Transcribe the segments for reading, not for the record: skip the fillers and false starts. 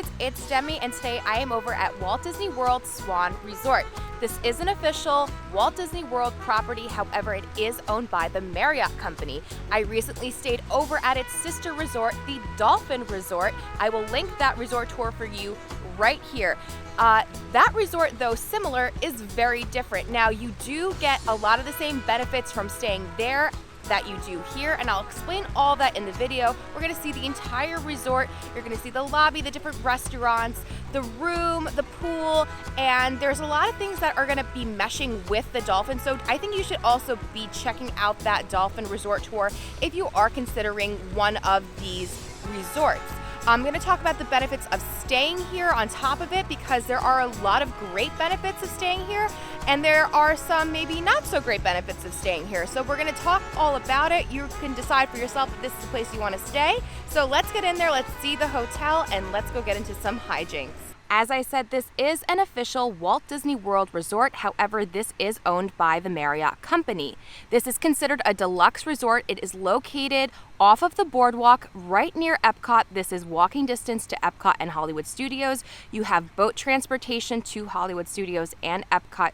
dudes, it's Demi, and today I am over at Walt Disney World Swan Resort. This is an official Walt Disney World property, however it is owned by the Marriott company. I recently stayed over at its sister resort, the Dolphin Resort. I will link that resort tour for you right here. That resort, though similar, is very different. Now, you do get a lot of the same benefits from staying there that you do here, and I'll explain all that in the video. We're going to see the entire resort. You're going to see the lobby, the different restaurants, the room, the pool, and there's a lot of things that are going to be meshing with the Dolphin. So I think you should also be checking out that Dolphin Resort tour if you are considering one of these resorts. I'm going to talk about the benefits of staying here on top of it, because there are a lot of great benefits of staying here, and there are some maybe not so great benefits of staying here. So we're going to talk all about it. You can decide for yourself if this is the place you want to stay. So let's get in there, let's see the hotel, and let's go get into some hijinks. As I said, this is an official Walt Disney World resort. However, this is owned by the Marriott company. This is considered a deluxe resort. It is located off of the boardwalk right near Epcot. This is walking distance to Epcot and Hollywood Studios. You have boat transportation to Hollywood Studios and Epcot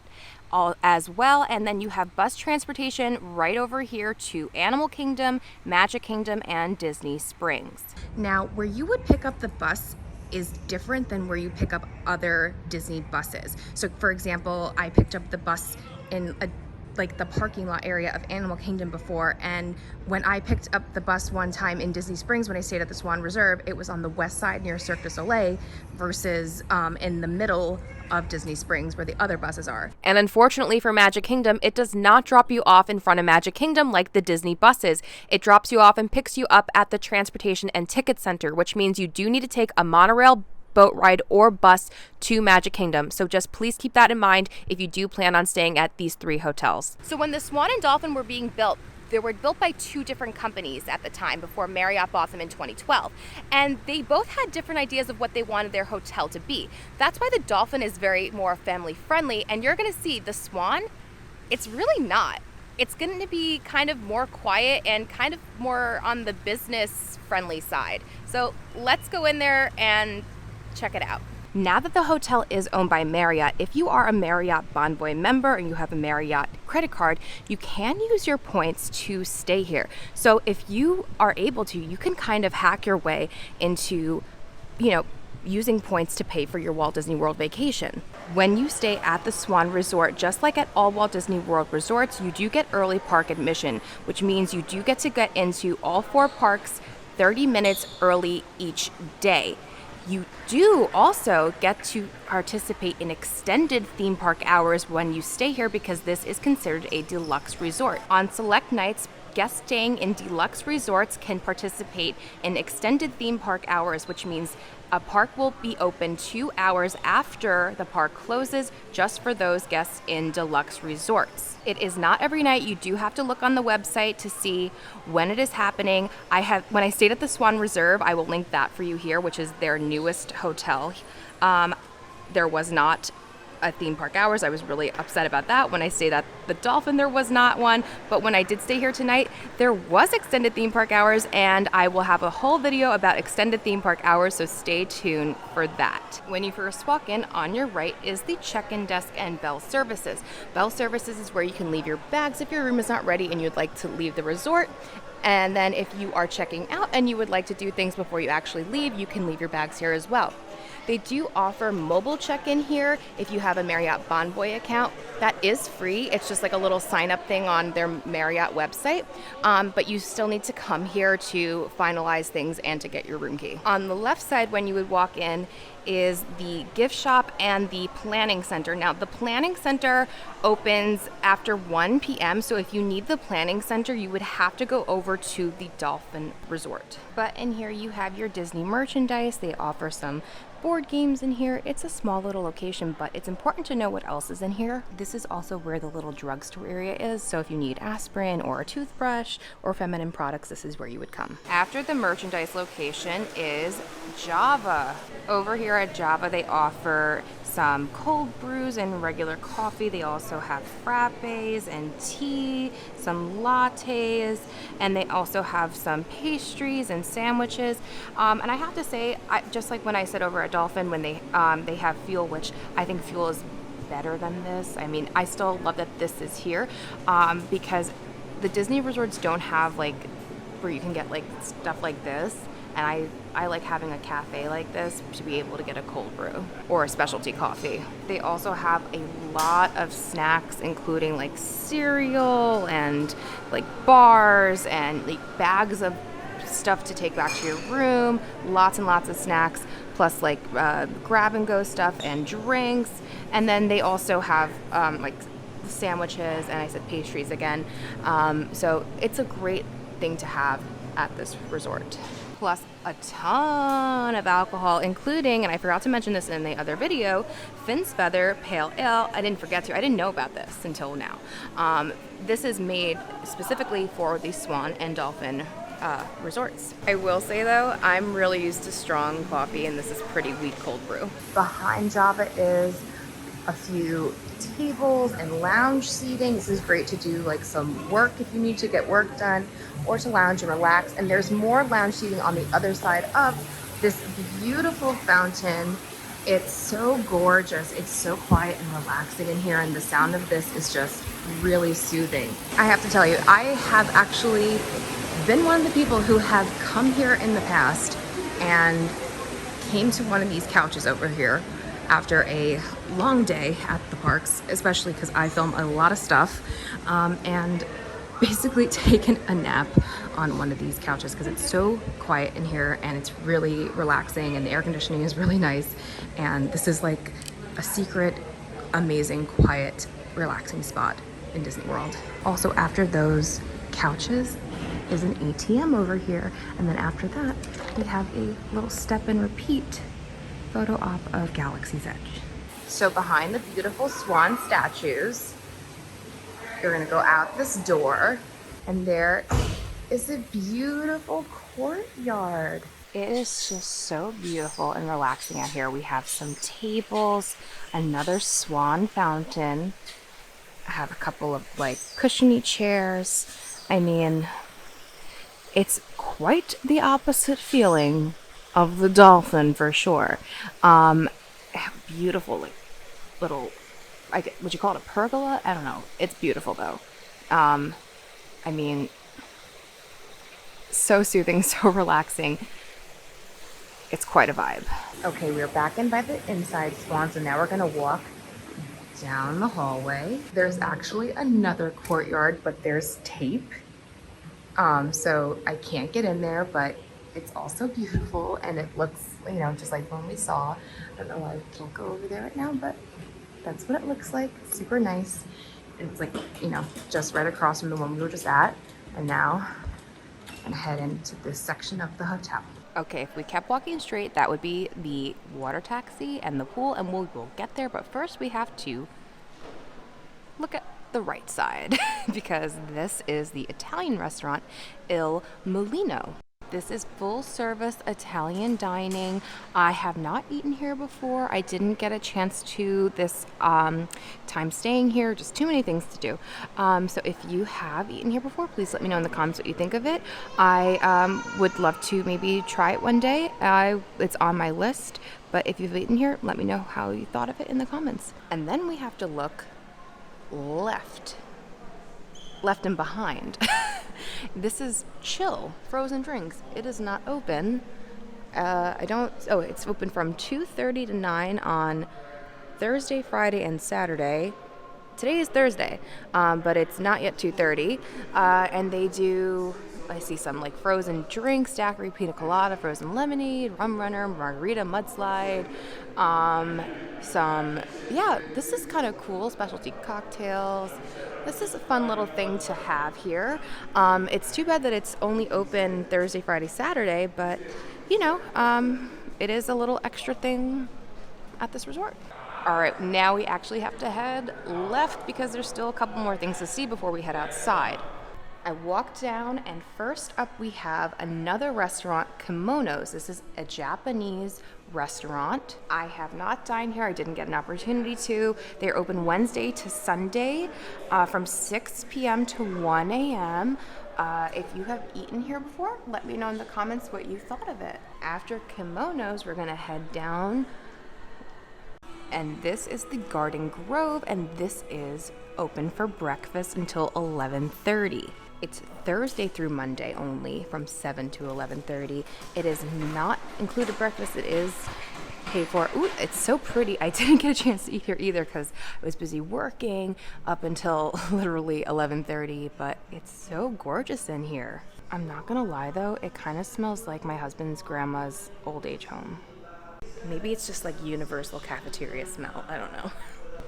as well, and then you have bus transportation right over here to Animal Kingdom, Magic Kingdom, and Disney Springs. Now, where you would pick up the bus is different than where you pick up other Disney buses. So for example, I picked up the bus in the parking lot area of Animal Kingdom before, and when I picked up the bus one time in Disney Springs when I stayed at the Swan Reserve, it was on the west side near Cirque du Soleil versus in the middle of Disney Springs where the other buses are. And unfortunately for Magic Kingdom, it does not drop you off in front of Magic Kingdom like the Disney buses. It drops you off and picks you up at the Transportation and Ticket Center, which means you do need to take a monorail, boat ride, or bus to Magic Kingdom. So just please keep that in mind if you do plan on staying at these 3 hotels. So when the Swan and Dolphin were being built, they were built by 2 different companies at the time before Marriott bought them in 2012. And they both had different ideas of what they wanted their hotel to be. That's why the Dolphin is very more family friendly, and you're gonna see the Swan, it's really not. It's going to be kind of more quiet and kind of more on the business friendly side. So let's go in there and check it out. Now that the hotel is owned by Marriott, if you are a Marriott Bonvoy member and you have a Marriott credit card, you can use your points to stay here. So if you are able to, you can kind of hack your way into, using points to pay for your Walt Disney World vacation. When you stay at the Swan Resort, just like at all Walt Disney World resorts, you do get early park admission, which means you do get to get into all 4 parks 30 minutes early each day. You do also get to participate in extended theme park hours when you stay here, because this is considered a deluxe resort. On select nights, guests staying in deluxe resorts can participate in extended theme park hours, which means a park will be open 2 hours after the park closes, just for those guests in deluxe resorts. It is not every night. You do have to look on the website to see when it is happening. When I stayed at the Swan Reserve, I will link that for you here, which is their newest hotel. There was not a theme park hours. I was really upset about that. When I stayed at the Dolphin, there was not one, but when I did stay here tonight, there was extended theme park hours, and I will have a whole video about extended theme park hours, so stay tuned for that. When you first walk in, on your right is the check-in desk and bell services. Bell services is where you can leave your bags if your room is not ready and you'd like to leave the resort. And then if you are checking out and you would like to do things before you actually leave, you can leave your bags here as well. They do offer mobile check-in here if you have a Marriott Bonvoy account. That is free. It's just like a little sign-up thing on their Marriott website, but you still need to come here to finalize things and to get your room key. On the left side, when you would walk in, is the gift shop and the planning center. Now, the planning center opens after 1 p.m., so if you need the planning center, you would have to go over to the Dolphin Resort. But in here, you have your Disney merchandise. They offer some board games in here. It's a small little location, but it's important to know what else is in here. This is also where the little drugstore area is, so if you need aspirin or a toothbrush or feminine products, this is where you would come. After the merchandise location is Java. Over here at Java, they offer some cold brews and regular coffee. They also have frappes and tea, some lattes, and they also have some pastries and sandwiches. And I have to say, just like when I said over at Dolphin when they have fuel, which I think fuel is better than this. I mean, I still love that this is here because the Disney resorts don't have like where you can get like stuff like this, and I like having a cafe like this to be able to get a cold brew or a specialty coffee. They also have a lot of snacks, including like cereal and like bars and like bags of stuff to take back to your room, lots and lots of snacks, plus like grab and go stuff and drinks. And then they also have like sandwiches, and I said pastries again. So it's a great thing to have at this resort. Plus a ton of alcohol, including, and I forgot to mention this in the other video, Finn's Feather Pale Ale. I didn't know about this until now. This is made specifically for the Swan and Dolphin resorts. I will say though, I'm really used to strong coffee, and this is pretty weak cold brew. Behind Java is a few tables and lounge seating. This is great to do like some work if you need to get work done, or to lounge and relax. And there's more lounge seating on the other side of this beautiful fountain. It's so gorgeous. It's so quiet and relaxing in here, and the sound of this is just really soothing. I have to tell you, I have actually been one of the people who have come here in the past and came to one of these couches over here after a long day at the parks, especially because I film a lot of stuff, and basically taken a nap on one of these couches because it's so quiet in here and it's really relaxing, and the air conditioning is really nice, and this is like a secret, amazing, quiet, relaxing spot in Disney World. Also, after those couches is an ATM over here, and then after that we have a little step and repeat photo op of Galaxy's Edge. So behind the beautiful swan statues, you're gonna go out this door, and there is a beautiful courtyard. It is just so beautiful and relaxing out here. We have some tables, another swan fountain. I have a couple of like cushiony chairs. I mean, it's quite the opposite feeling of the Dolphin for sure. Beautiful, like little, would you call it a pergola? I don't know. It's beautiful though. I mean, so soothing, so relaxing. It's quite a vibe. Okay, we're back in by the inside Swans, and now we're gonna walk down the hallway. There's actually another courtyard, but there's tape. So I can't get in there, but it's also beautiful, and it looks, you know, just like when we saw. I don't know why I can't go over there right now, but that's what it looks like. Super nice. It's like, you know, just right across from the one we were just at. And now I'm gonna head into this section of the hotel. Okay, if we kept walking straight, that would be the water taxi and the pool, and we'll get there. But first we have to look at the right side because this is the Italian restaurant Il Mulino. This is full service Italian dining. I have not eaten here before. I didn't get a chance to this time staying here, just too many things to do. So if you have eaten here before, please let me know in the comments what you think of it. I would love to maybe try it one day. It's on my list, but if you've eaten here, let me know how you thought of it in the comments. And then we have to look left and behind. This is Chill Frozen Drinks. It is not open. It's open from 2:30 to 9 on Thursday, Friday, and Saturday. Today is Thursday, but it's not yet 2:30. And they do, I see some like frozen drinks, daiquiri, pina colada, frozen lemonade, rum runner, margarita, mudslide. This is kind of cool, specialty cocktails. This is a fun little thing to have here. It's too bad that it's only open Thursday, Friday, Saturday, but you know, it is a little extra thing at this resort. All right, now we actually have to head left because there's still a couple more things to see before we head outside. I walked down, and first up we have another restaurant, Kimonos. This is a Japanese restaurant. I have not dined here. I didn't get an opportunity to. They're open Wednesday to Sunday from 6 p.m. to 1 a.m. If you have eaten here before, let me know in the comments what you thought of it. After kimonos, we're gonna head down, and this is the Garden Grove, and this is open for breakfast until 11:30. It's Thursday through Monday only from 7 to 11:30. It is not included breakfast. It is paid for. Ooh, it's so pretty. I didn't get a chance to eat here either because I was busy working up until literally 11:30, but it's so gorgeous in here. I'm not gonna lie though, it kind of smells like my husband's grandma's old age home. Maybe it's just like universal cafeteria smell. I don't know.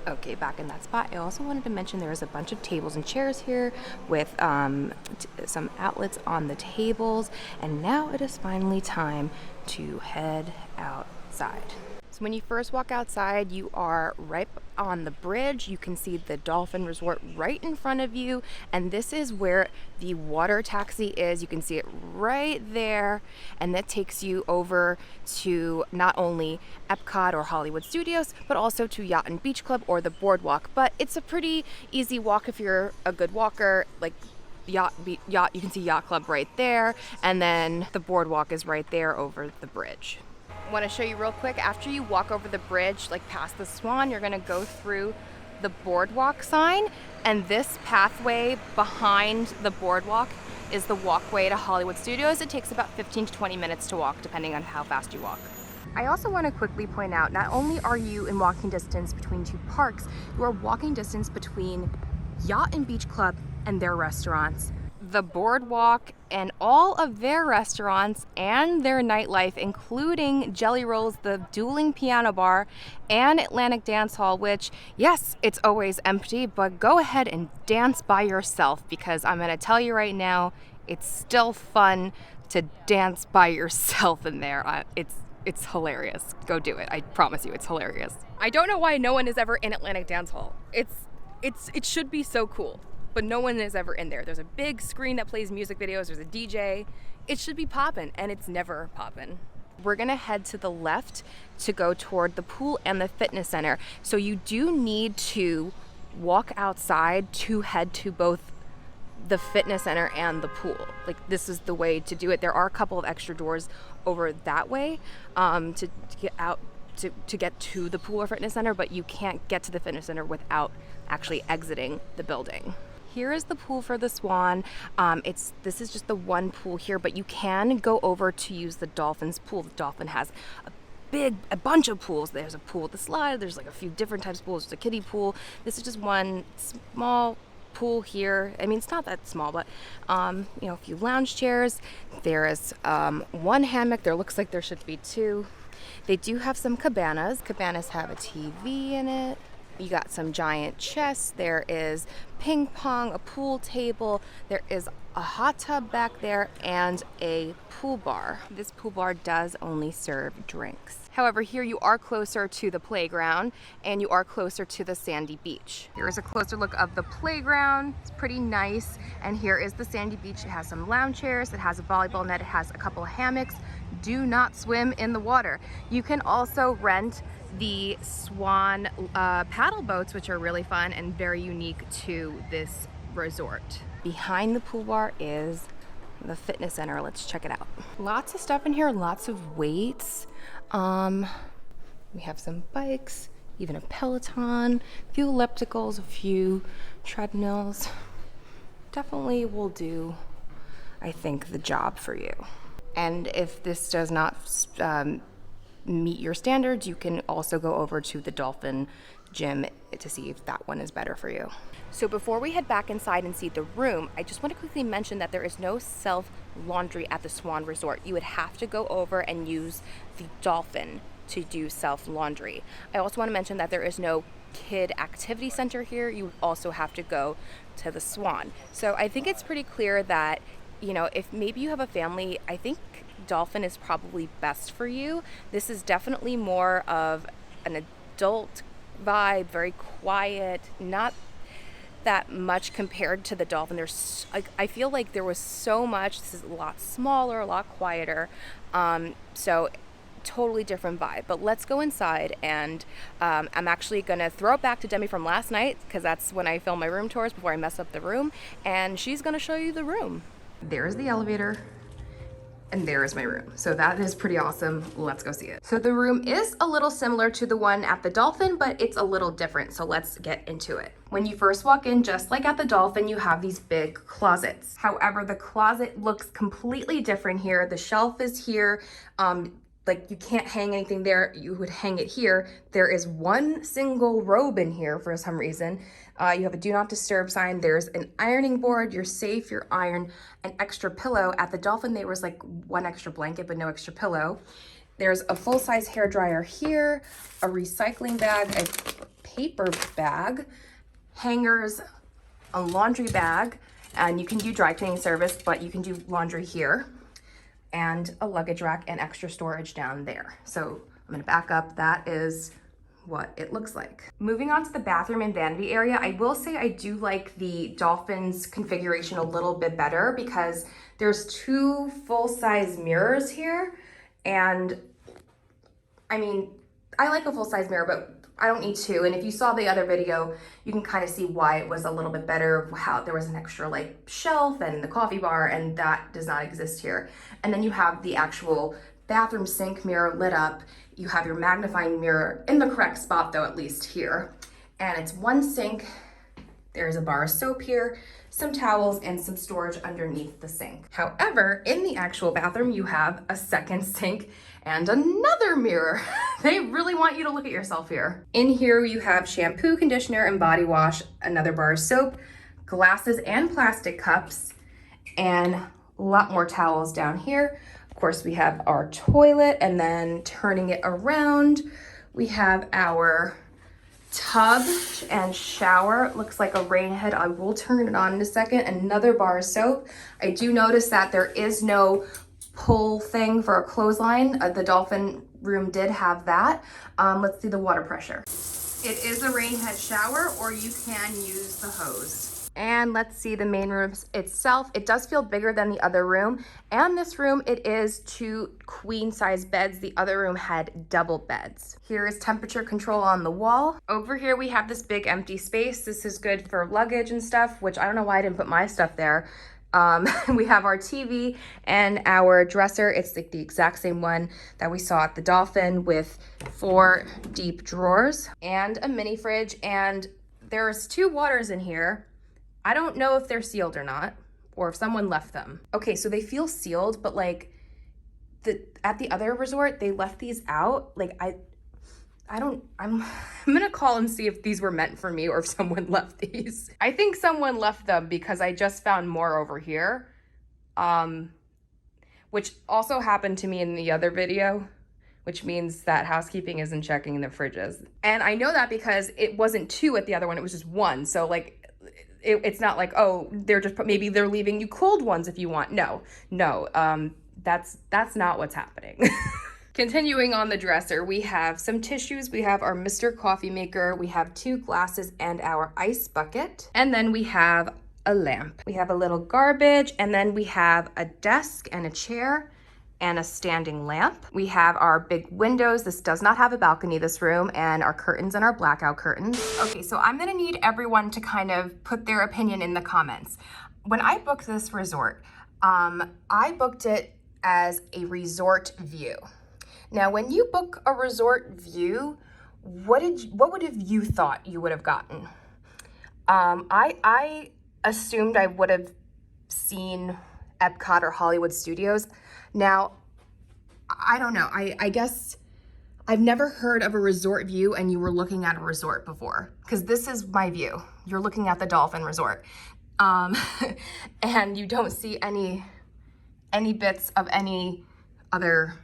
Okay, back in that spot, I also wanted to mention there is a bunch of tables and chairs here with some outlets on the tables, and now it is finally time to head outside. So when you first walk outside, you are right on the bridge. You can see the Dolphin Resort right in front of you, and this is where the water taxi is. You can see it right there, and that takes you over to not only Epcot or Hollywood Studios, but also to Yacht and Beach Club or the Boardwalk. But it's a pretty easy walk if you're a good walker. Like Yacht, you can see Yacht Club right there, and then the Boardwalk is right there over the bridge. Want to show you real quick, after you walk over the bridge, like past the Swan, you're going to go through the Boardwalk sign, and this pathway behind the Boardwalk is the walkway to Hollywood Studios. It takes about 15 to 20 minutes to walk, depending on how fast you walk. I also want to quickly point out, not only are you in walking distance between two parks, you are walking distance between Yacht and Beach Club and their restaurants, the Boardwalk and all of their restaurants and their nightlife, including Jelly Rolls, the Dueling Piano Bar, and Atlantic Dance Hall, which, yes, it's always empty, but go ahead and dance by yourself, because I'm gonna tell you right now, it's still fun to dance by yourself in there. It's hilarious. Go do it. I promise you, it's hilarious. I don't know why no one is ever in Atlantic Dance Hall. It should be so cool, but no one is ever in there. There's a big screen that plays music videos, there's a DJ. It should be poppin', and it's never poppin'. We're gonna head to the left to go toward the pool and the fitness center. So you do need to walk outside to head to both the fitness center and the pool. Like, this is the way to do it. There are a couple of extra doors over that way to get out to get to the pool or fitness center, but you can't get to the fitness center without actually exiting the building. Here is the pool for the Swan. This is just the one pool here, but you can go over to use the Dolphin's pool. The Dolphin has a bunch of pools. There's a pool with the slide. There's like a few different types of pools. There's a kiddie pool. This is just one small pool here. I mean, it's not that small, but a few lounge chairs. There is one hammock. There looks like there should be two. They do have some cabanas. Cabanas have a TV in it. You got some giant chests. There is ping pong, a pool table. There is a hot tub back there and a pool bar. This pool bar does only serve drinks. However, here you are closer to the playground and you are closer to the sandy beach. Here is a closer look of the playground. It's pretty nice. And here is the sandy beach. It has some lounge chairs. It has a volleyball net. It has a couple of hammocks. Do not swim in the water. You can also rent the Swan paddle boats, which are really fun and very unique to this resort. Behind the pool bar is the fitness center. Let's check it out. Lots of stuff in here, lots of weights. We have some bikes, even a Peloton, a few ellipticals, a few treadmills. Definitely will do, I think, the job for you. And if this does not meet your standards, you can also go over to the Dolphin gym to see if that one is better for you. So before we head back inside and see the room, I just want to quickly mention that there is no self laundry at the Swan Resort. You would have to go over and use the Dolphin to do self laundry. I also want to mention that there is no kid activity center here. You would also have to go to the Swan. So I think it's pretty clear that, if maybe you have a family, I think Dolphin is probably best for you. This is definitely more of an adult vibe, very quiet, not that much compared to the Dolphin. I feel like there was so much. This is a lot smaller, a lot quieter. So totally different vibe. But let's go inside, and I'm actually gonna throw it back to Demi from last night, because that's when I film my room tours before I mess up the room, and she's gonna show you the room. There's the elevator. And there is my room. So that is pretty awesome. Let's go see it. So the room is a little similar to the one at the Dolphin, but it's a little different. So let's get into it. When you first walk in, just like at the Dolphin, you have these big closets. However, the closet looks completely different here. The shelf is here. Like you can't hang anything there. You would hang it here. There is one single robe in here for some reason. You have a do not disturb sign. There's an ironing board. You're safe, you're iron, an extra pillow. At the Dolphin, there was like one extra blanket, but no extra pillow. There's a full-size hair dryer here, a recycling bag, a paper bag, hangers, a laundry bag, and you can do dry cleaning service, but you can do laundry here, and a luggage rack and extra storage down there. So I'm gonna back up. That is what it looks like. Moving on to the bathroom and vanity area, I will say I do like the Dolphin's configuration a little bit better because there's two full-size mirrors here. And I mean, I like a full-size mirror, but I don't need two. And if you saw the other video, you can kind of see why it was a little bit better, how there was an extra like shelf and the coffee bar, and that does not exist here. And then you have the actual bathroom sink mirror lit up. You have your magnifying mirror in the correct spot though, at least here. And it's one sink. There's a bar of soap here, some towels, and some storage underneath the sink. However, in the actual bathroom, you have a second sink and another mirror. They really want you to look at yourself here. In here, you have shampoo, conditioner, and body wash, another bar of soap, glasses and plastic cups, and a lot more towels down here. Of course, we have our toilet, and then turning it around, we have our tub and shower. It looks like a rain head. I will turn it on in a second. Another bar of soap. I do notice that there is no pull thing for a clothesline. The Dolphin room did have that. Let's see the water pressure. It is a rain head shower, or you can use the hose. And let's see the main room itself. It does feel bigger than the other room. And this room, it is 2 queen size beds. The other room had double beds. Here is temperature control on the wall. Over here, we have this big empty space. This is good for luggage and stuff, which I don't know why I didn't put my stuff there. We have our TV and our dresser. It's like the exact same one that we saw at the Dolphin with 4 deep drawers and a mini fridge. And there's 2 waters in here. I don't know if they're sealed or not, or if someone left them. Okay, so they feel sealed, but like at the other resort, they left these out. Like I'm gonna call and see if these were meant for me or if someone left these. I think someone left them because I just found more over here, which also happened to me in the other video, which means that housekeeping isn't checking the fridges. And I know that because it wasn't 2 at the other one, it was just 1. So like, it's not like, oh, they're just, maybe they're leaving you cold ones if you want. No, that's not what's happening. Continuing on the dresser, we have some tissues. We have our Mr. Coffee Maker. We have 2 glasses and our ice bucket. And then we have a lamp. We have a little garbage, and then we have a desk and a chair and a standing lamp. We have our big windows. This does not have a balcony, this room, and our curtains and our blackout curtains. Okay, so I'm gonna need everyone to kind of put their opinion in the comments. When I booked this resort, I booked it as a resort view. Now, when you book a resort view, what would have you thought you would have gotten? I assumed I would have seen Epcot or Hollywood Studios. Now, I don't know. I guess I've never heard of a resort view and you were looking at a resort before, because this is my view. You're looking at the Dolphin Resort. And you don't see any bits of any other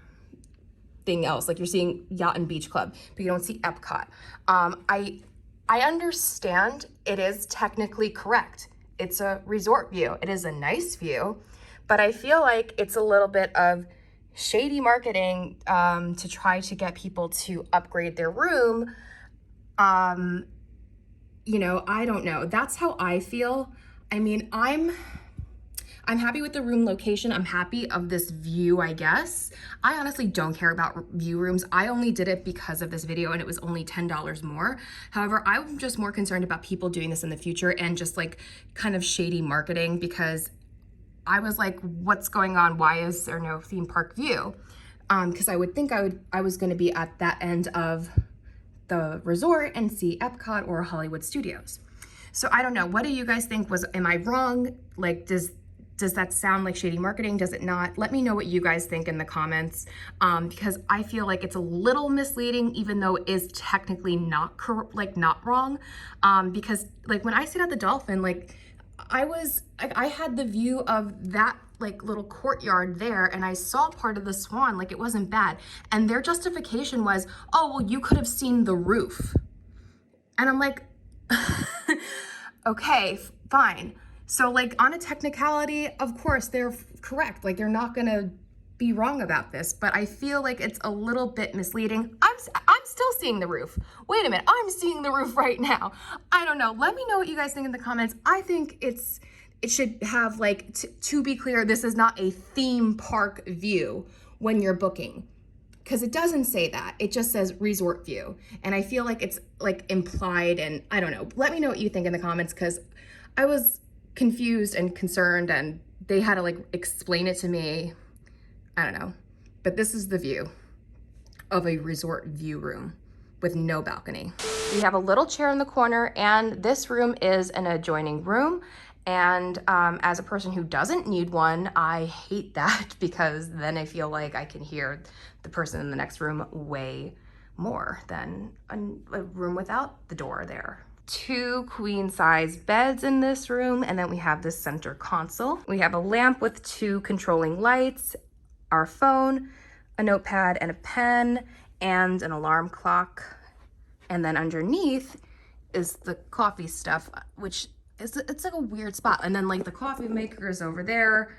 thing else. Like you're seeing Yacht and Beach Club, but you don't see Epcot. I understand it is technically correct. It's a resort view. It is a nice view, but I feel like it's a little bit of shady marketing to try to get people to upgrade their room. You know, I don't know. That's how I feel. I mean, I'm happy with the room location. I'm happy of this view, I guess. I honestly don't care about view rooms. I only did it because of this video and it was only $10 more. However, I'm just more concerned about people doing this in the future and just like kind of shady marketing, because I was like, what's going on? Why is there no theme park view? Because I would think I was going to be at that end of the resort and see Epcot or Hollywood Studios. So I don't know. What do you guys think? Am I wrong? Like, does that sound like shady marketing? Does it not? Let me know what you guys think in the comments, because I feel like it's a little misleading, even though it is technically not wrong. Because like when I stayed at the Dolphin, like I had the view of that like little courtyard there, and I saw part of the Swan. Like, it wasn't bad. And their justification was, oh, well, you could have seen the roof. And I'm like, okay, fine. So like on a technicality, of course they're correct. Like, they're not gonna be wrong about this, but I feel like it's a little bit misleading. I'm still seeing the roof. Wait a minute, I'm seeing the roof right now. I don't know. Let me know what you guys think in the comments. I think it should have like, to be clear, this is not a theme park view when you're booking, because it doesn't say that. It just says resort view. And I feel like it's like implied, and I don't know. Let me know what you think in the comments, because I was confused and concerned, and they had to like explain it to me. I don't know. But this is the view of a resort view room with no balcony. We have a little chair in the corner, and this room is an adjoining room. And as a person who doesn't need one, I hate that, because then I feel like I can hear the person in the next room way more than a room without the door there. 2 queen-size beds in this room, and then we have this center console. We have a lamp with 2 controlling lights, our phone, a notepad and a pen, and an alarm clock. And then underneath is the coffee stuff, which it's like a weird spot. And then like the coffee maker is over there.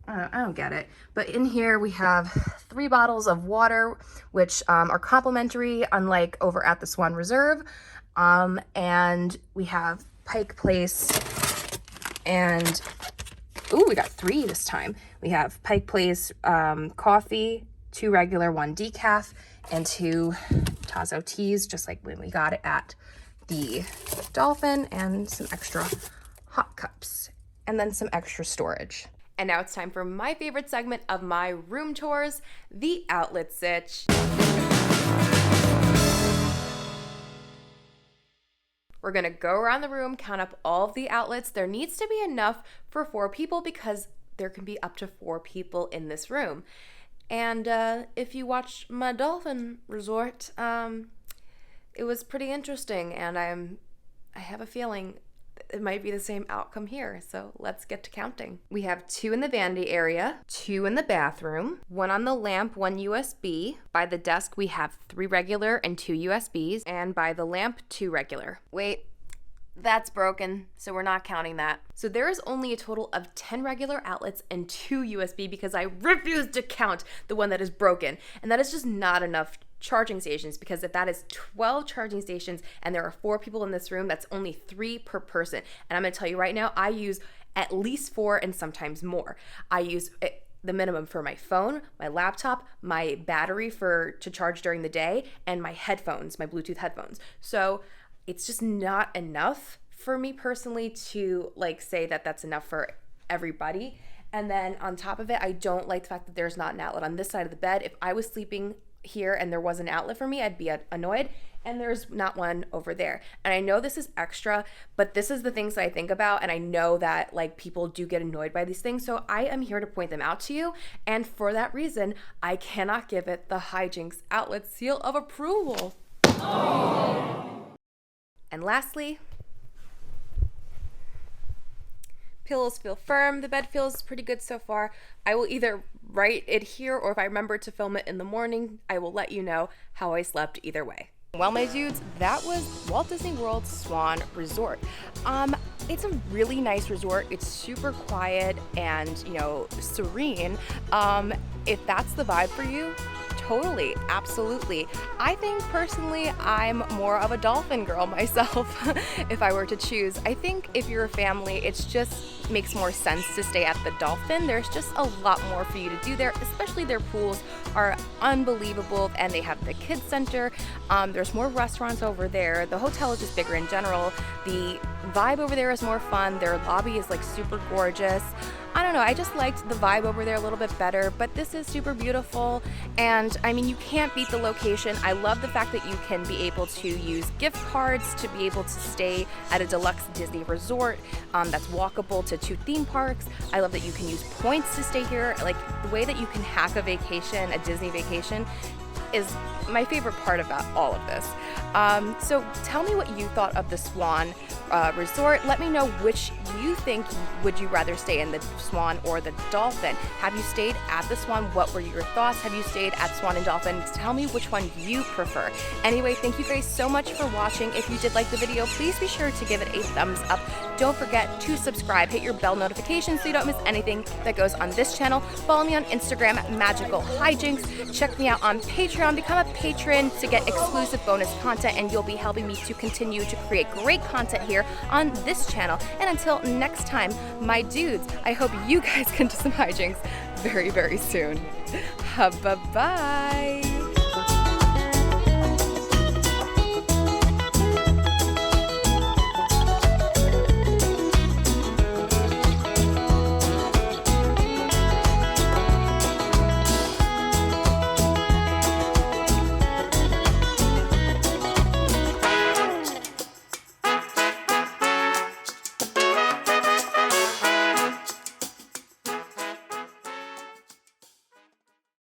I don't get it. But in here we have 3 bottles of water, which are complimentary, unlike over at the Swan Reserve. And we have Pike Place, and ooh, we got 3 this time. We have Pike Place coffee, 2 regular, 1 decaf, and 2 Tazo teas, just like when we got it at the Dolphin, and some extra hot cups, and then some extra storage. And now it's time for my favorite segment of my room tours, the outlet sitch. We're gonna go around the room, count up all of the outlets. There needs to be enough for 4 people, because there can be up to 4 people in this room. And if you watched my Dolphin Resort, it was pretty interesting, and I have a feeling it might be the same outcome here. So let's get to counting. We have 2 in the vanity area, 2 in the bathroom, 1 on the lamp, 1 USB. By the desk, we have 3 regular and 2 USBs, and by the lamp, 2 regular. Wait, that's broken, so we're not counting that. So there is only a total of 10 regular outlets and 2 USB, because I refuse to count the one that is broken. And that is just not enough charging stations, because if that is 12 charging stations and there are 4 people in this room, that's only 3 per person. And I'm gonna tell you right now, I use at least 4 and sometimes more. I use the minimum for my phone, my laptop, my battery to charge during the day, and my headphones, my Bluetooth headphones. So it's just not enough for me personally to like say that that's enough for everybody. And then on top of it, I don't like the fact that there's not an outlet on this side of the bed. If I was sleeping here and there was an outlet for me, I'd be annoyed, and there's not one over there. And I know this is extra, but this is the things that I think about, and I know that like people do get annoyed by these things, so I am here to point them out to you. And for that reason, I cannot give it the Hijinx outlet seal of approval. Oh. And lastly, pillows feel firm. The bed feels pretty good so far. I will either write it here, or if I remember to film it in the morning, I will let you know how I slept either way. Well, my dudes, that was Walt Disney World Swan Resort. It's a really nice resort. It's super quiet and, serene. If that's the vibe for you, Totally, absolutely. I think personally I'm more of a dolphin girl myself if I were to choose. I think if you're a family, it's just makes more sense to stay at the Dolphin. There's just a lot more for you to do there, especially their pools are unbelievable and they have the kids center. There's more restaurants over there. The hotel is just bigger in general. The vibe over there is more fun. Their lobby is like super gorgeous. I don't know, I just liked the vibe over there a little bit better, but this is super beautiful, and I mean, you can't beat the location. I love the fact that you can be able to use gift cards to be able to stay at a deluxe Disney resort that's walkable to 2 theme parks. I love that you can use points to stay here. Like, the way that you can hack a vacation, a Disney vacation, is my favorite part about all of this. So tell me what you thought of the Swan resort. Let me know which you think would you rather stay in, the Swan or the Dolphin. Have you stayed at the Swan? What were your thoughts? Have you stayed at Swan and Dolphin? Tell me which one you prefer. Anyway, thank you guys so much for watching. If you did like the video, please be sure to give it a thumbs up. Don't forget to subscribe. Hit your bell notification so you don't miss anything that goes on this channel. Follow me on Instagram at Magical Hijinx. Check me out on Patreon. Become a patron to get exclusive bonus content, and you'll be helping me to continue to create great content here on this channel. And until next time, my dudes, I hope you guys can do some hijinks very, very soon. Bye-bye.